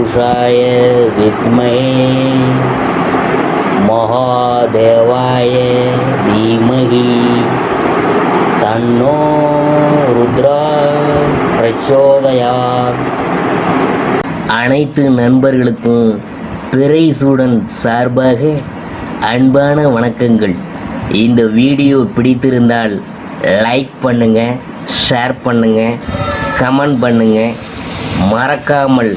पुरुषाय विद्महे महादेवाय धीमहि तन्नो रुद्रा प्रचोदयात्. அனைத்து நண்பர்களுக்கும் பிறைசூடன் சார்பாக அன்பான வணக்கங்கள். இந்த வீடியோ பிடித்திருந்தால் லைக் பண்ணுங்கள், ஷேர் பண்ணுங்கள், கமெண்ட் பண்ணுங்கள், மறக்காமல்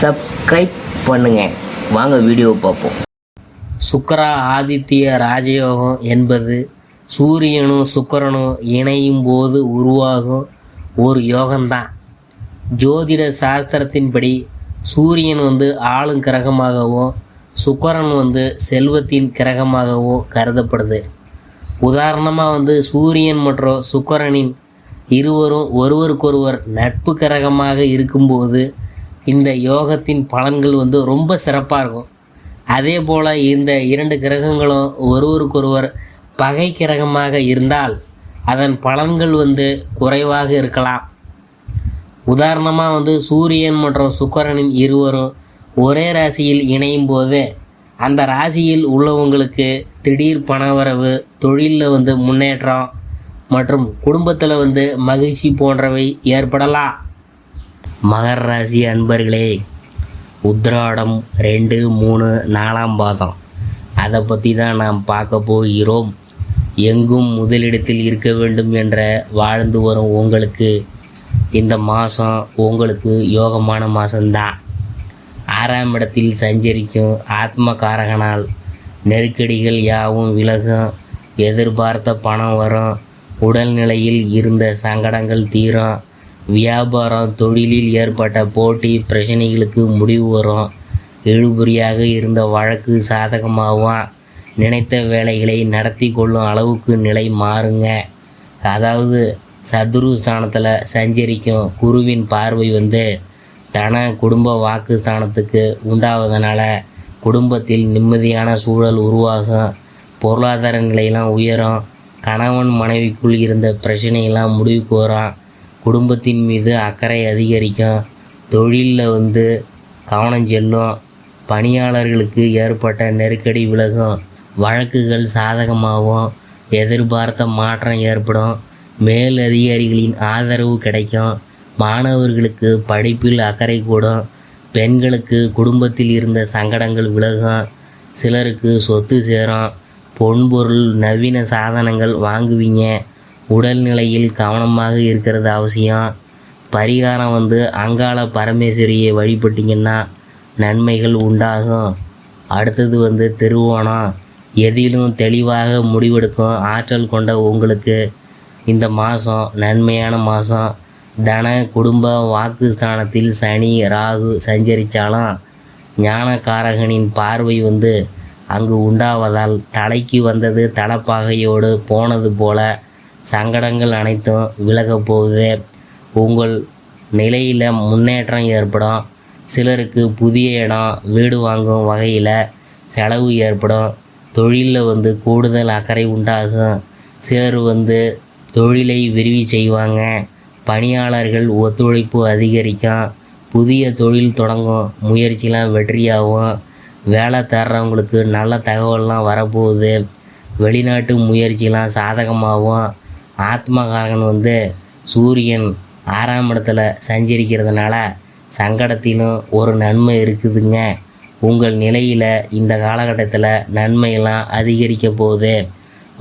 சப்ஸ்கிரைப் பண்ணுங்கள். வாங்க வீடியோ பார்ப்போம். சுக்கிர ஆதித்ய ராஜயோகம் என்பது சூரியனும் சுக்கிரனும் இணையும் போது உருவாகும் ஒரு யோகம்தான். ஜோதிட சாஸ்திரத்தின்படி சூரியன் ஆளும் கிரகமாகவும் சுக்கிரன் செல்வத்தின் கிரகமாகவும் கருதப்படுது. உதாரணமாக சூரியன் மற்றும் சுக்கிரனின் இருவரும் ஒருவருக்கொருவர் நட்பு கிரகமாக இருக்கும்போது இந்த யோகத்தின் பலன்கள் ரொம்ப சிறப்பாக இருக்கும். அதே போல் இந்த இரண்டு கிரகங்களும் ஒருவருக்கொருவர் பகை கிரகமாக இருந்தால் அதன் பலன்கள் குறைவாக இருக்கலாம். உதாரணமாக சூரியன் மற்றும் சுக்கிரனின் இருவரும் ஒரே ராசியில் இணையும் போது அந்த ராசியில் உள்ளவங்களுக்கு திடீர் பணவரவு, தொழிலில் முன்னேற்றம் மற்றும் குடும்பத்தில் மகிழ்ச்சி போன்றவை ஏற்படலாம். மகர ராசி அன்பர்களே, உத்திராடம் 2, 3, 4ஆம் பாதம் அதை பற்றி தான் நாம் பார்க்க போகிறோம். எங்கும் முதலிடத்தில் இருக்க வேண்டும் என்ற வாழ்ந்து வரும் உங்களுக்கு இந்த மாதம் உங்களுக்கு யோகமான மாதம்தான். 6ஆம் இடத்தில் சஞ்சரிக்கும் ஆத்மகாரகனால் நெருக்கடிகள் யாவும் விலகும், எதிர்பார்த்த பணம் வரும், உடல்நிலையில் இருந்த சங்கடங்கள் தீரும், வியாபாரம் தொழிலில் ஏற்பட்ட போட்டி பிரச்சனைகளுக்கு முடிவு வரும், இழுபறியாக இருந்த வழக்கு சாதகமாகும், நினைத்த வேலைகளை நடத்தி கொள்ளும் அளவுக்கு நிலை மாறுங்க. அதாவது சத்ரு ஸ்தானத்தில் சஞ்சரிக்கும் குருவின் பார்வை தன குடும்ப வாக்கு ஸ்தானத்துக்கு உண்டாவதனால குடும்பத்தில் நிம்மதியான சூழல் உருவாகும், பொருளாதார நிலையெல்லாம் உயரும், கணவன் மனைவிக்குள் இருந்த பிரச்சனையெல்லாம் முடிவுக்கு வரும், குடும்பத்தின் மீது அக்கறை அதிகரிக்கும், தொழிலில் கவனம் செல்லும், பணியாளர்களுக்கு ஏற்பட்ட நெருக்கடி விலகும், வழக்குகள் சாதகமாகும், எதிர்பார்த்த மாற்றம் ஏற்படும், மேல் அதிகாரிகளின் ஆதரவு கிடைக்கும், மாணவர்களுக்கு படிப்பில் அக்கறை கூடும், பெண்களுக்கு குடும்பத்தில் இருந்த சங்கடங்கள் விலகும், சிலருக்கு சொத்து சேரும், பொன்பொருள் நவீன சாதனங்கள் வாங்குவீங்க, உடல்நிலையில் கவனமாக இருக்கிறது அவசியம். பரிகாரம் அங்காள பரமேஸ்வரியை வழிபட்டிங்கன்னா நன்மைகள் உண்டாகும். அடுத்தது திருவோணம். எதிலும் தெளிவாக முடிவெடுக்கும் ஆற்றல் கொண்ட உங்களுக்கு இந்த மாதம் நன்மையான மாதம். தன குடும்ப வாக்கு ஸ்தானத்தில் சனி ராகு சஞ்சரித்தாலும் ஞானகாரகனின் பார்வை அங்கு உண்டாவதால் தலைக்கு வந்தது தலப்பாகையோடு போனது போல சங்கடங்கள் அனைத்தும் விலகப் போகுது. உங்கள் நிலையில் முன்னேற்றம் ஏற்படும். சிலருக்கு புதிய இடம் வீடு வாங்கும் வகையில் செலவு ஏற்படும். தொழிலில் கூடுதல் அக்கறை உண்டாகும். சிலர் தொழிலை விரிவி செய்வாங்க. பணியாளர்கள் ஒத்துழைப்பு அதிகரிக்கும். புதிய தொழில் தொடங்கும் முயற்சிலாம் வெற்றியாகும். வேலை தேடுறவங்களுக்கு நல்ல தகவல்லாம் வரப்போகுது. வெளிநாட்டு முயற்சிலாம் சாதகமாகும். ஆத்மகாரகன் சூரியன் 6ஆம் இடத்துல சஞ்சரிக்கிறதுனால சங்கடத்திலும் ஒரு நன்மை இருக்குதுங்க. உங்கள் நிலையில் இந்த காலகட்டத்தில் நன்மையெல்லாம் அதிகரிக்க போகுது.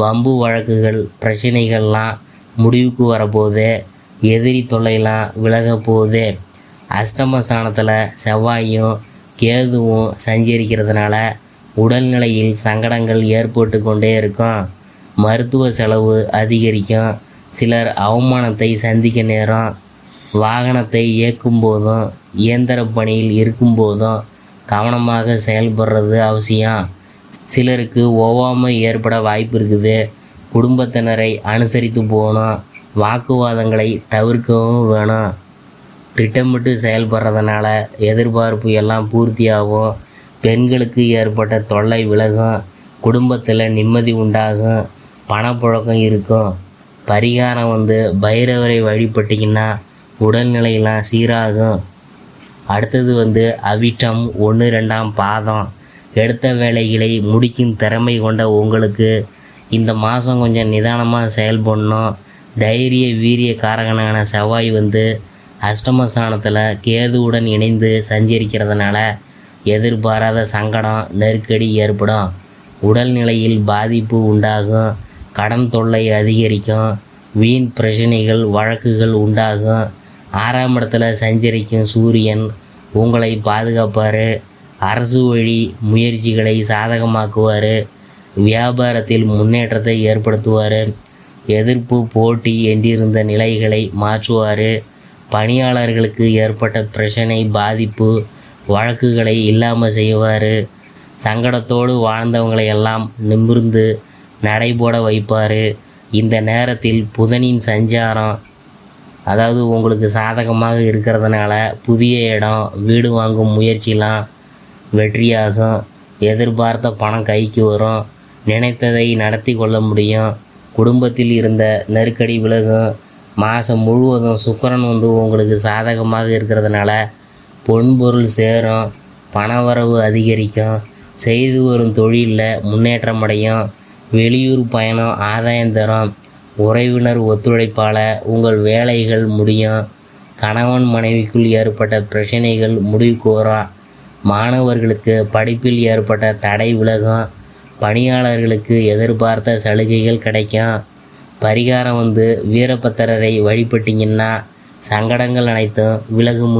வம்பு வழக்குகள் பிரச்சனைகள்லாம் முடிவுக்கு வரப்போகுது. எதிரி தொல்லையெல்லாம் விலக போகுது. அஷ்டமஸ்தானத்தில் செவ்வாயும் கேதுவும் சஞ்சரிக்கிறதுனால உடல்நிலையில் சங்கடங்கள் ஏற்பட்டு கொண்டே இருக்கும். மருத்துவ செலவு அதிகரிக்கும். சிலர் அவமானத்தை சந்திக்க நேரும். வாகனத்தை இயக்கும் போதும் இயந்திர பணியில் இருக்கும்போதும் கவனமாக செயல்படுறது அவசியம். சிலருக்கு ஒவ்வாமை ஏற்பட வாய்ப்பு இருக்குது. குடும்பத்தினரை அனுசரித்து போகணும். வாக்குவாதங்களை தவிர்க்கவும் வேணும். திட்டமிட்டு செயல்படுறதுனால எதிர்பார்ப்பு எல்லாம் பூர்த்தியாகும். பெண்களுக்கு ஏற்பட்ட தொல்லை விலகும். குடும்பத்தில் நிம்மதி உண்டாகும். பணப்புழக்கம் இருக்கும். பரிகாரம் பைரவரை வழிபட்டிங்கன்னா உடல்நிலையெல்லாம் சீராகும். அடுத்தது வந்து அவிட்டம் 1-2 பாதம். எடுத்த வேலைகளை முடிக்கும் திறமை கொண்ட உங்களுக்கு இந்த மாதம் கொஞ்சம் நிதானமாக செயல்படணும். தைரிய வீரிய காரகனான செவ்வாய் வந்து அஷ்டமஸ்தானத்தில் கேதுவுடன் இணைந்து சஞ்சரிக்கிறதுனால எதிர்பாராத சங்கடம் நெருக்கடி ஏற்படும். உடல்நிலையில் பாதிப்பு உண்டாகும். கடன் தொல்லை அதிகரிக்கும். வீண் பிரச்சனைகள் வழக்குகள் உண்டாகும். 6ஆம் இடத்துல சஞ்சரிக்கும் சூரியன் உங்களை பாதுகாப்பார். அரசு வழி முயற்சிகளை சாதகமாக்குவார். வியாபாரத்தில் முன்னேற்றத்தை ஏற்படுத்துவார். எதிர்ப்பு போட்டி என்றிருந்த நிலைகளை மாற்றுவார். பணியாளர்களுக்கு ஏற்பட்ட பிரச்சனை பாதிப்பு வழக்குகளை இல்லாமல் செய்வார். சங்கடத்தோடு வாழ்ந்தவங்களை எல்லாம் நிமிர்ந்து நடைபோட வைப்பார். இந்த நேரத்தில் புதனின் சஞ்சாரம் அதாவது உங்களுக்கு சாதகமாக இருக்கிறதுனால புதிய இடம் வீடு வாங்கும் முயற்சிலாம் வெற்றியாகும். எதிர்பார்த்த பணம் கைக்கு வரும். நினைத்ததை நடத்தி கொள்ள முடியும். குடும்பத்தில் இருந்த நெருக்கடி விலகும். மாதம் முழுவதும் சுக்கிரன் வந்து உங்களுக்கு சாதகமாக இருக்கிறதுனால பொன்பொருள் சேரும். பணவரவு அதிகரிக்கும். செய்து வரும் தொழிலில் முன்னேற்றம் அடையும். வெளியூர் பயணம் ஆதாயம் தரும். உறவினர் ஒத்துழைப்பால் உங்கள் வேலைகள் முடியும். கணவன் மனைவிக்குள் ஏற்பட்ட பிரச்சனைகள் முடிவுக்கு வரும். மாணவர்களுக்கு படிப்பில் ஏற்பட்ட தடை விலகும். பணியாளர்களுக்கு எதிர்பார்த்த சலுகைகள் கிடைக்கும். பரிகாரம் வந்து வீரபத்திரரை வழிபட்டிங்கன்னா சங்கடங்கள் அனைத்தும் விலகும்.